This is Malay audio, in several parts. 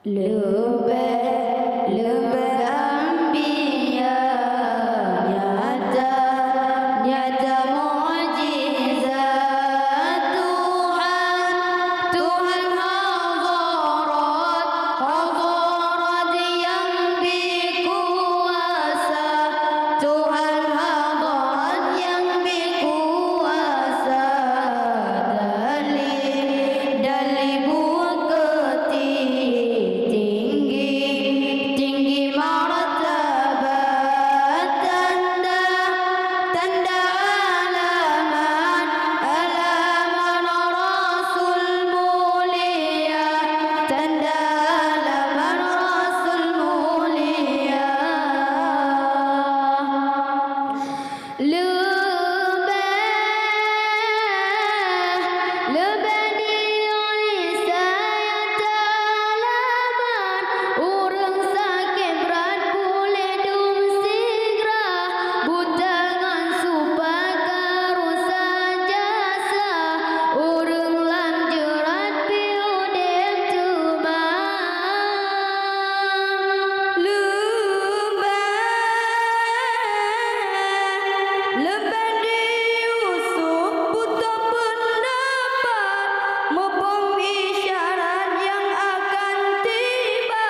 Lebih anbiya nyata mukjizat Tuhan hadirat yang berkuasa Tuhan hadirat yang berkuasa dari bukit tinggi martabat tanda alamat Rasul mulia tanda alamat Rasul mulia lebih diri saya talaman urang sakit berat boleh dum segera butangan supaya rusak jasa urang lam jerat piudem cuma lebih diusuk buta pendapat maupun isyarat yang akan tiba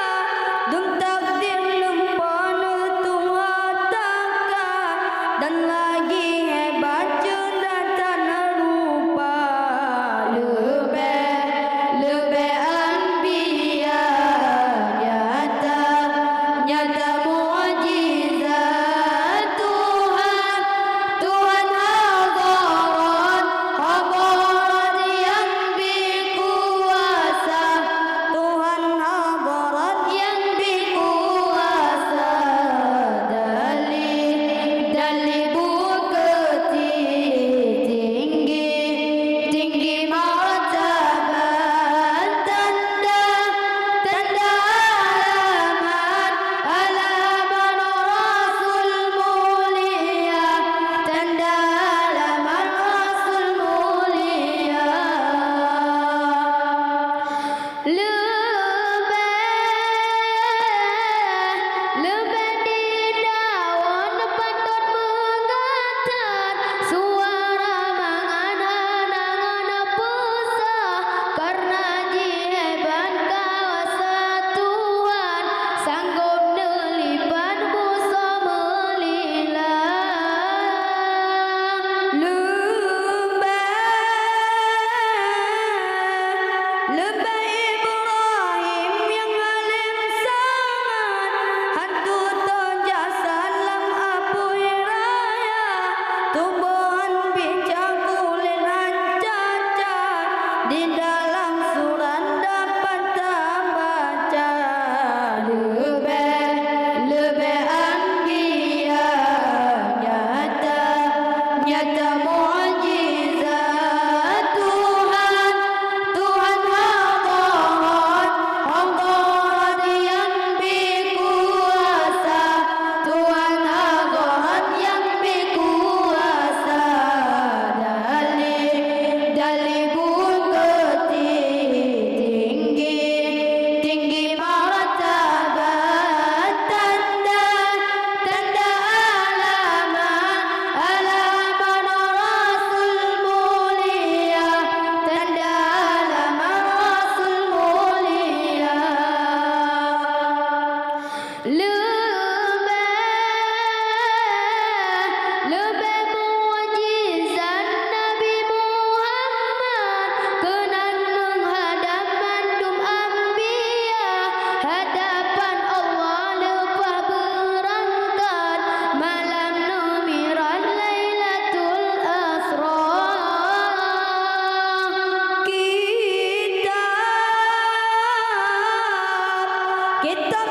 dan takdir lempana Tuhan takkan dan lagi hebat jendatan rupa lebih anbiya nyata mukjizat Tuhan hadirat yang berkuasa Tuhan hadirat yang berkuasa dari bukit tinggi martabat tanda alamat Rasul mulia tanda alamat Rasul mulia lebih didawan patut mengatar suara mangana pusat karena jiheban kawasa Tuhan sanggup nelipat busa melila lebih Ibrahim yang alim sangat hantu tojasan lam apui raya tubuhan bijak kulinan cacat di dalam surat dapat terbaca lebih anbiya nyata mukjizat Tuhan hadirat yang berkuasa Tuhan hadirat yang berkuasa dari bukit tinggi martabat tanda alamat Rasul mulia tanda alamat Rasul mulia lebih mukjizat Nabi Muhammad kenan menghadap mandum anbiya hadapan Allah lepas berangkat malam numiran Lailatul Asra kitab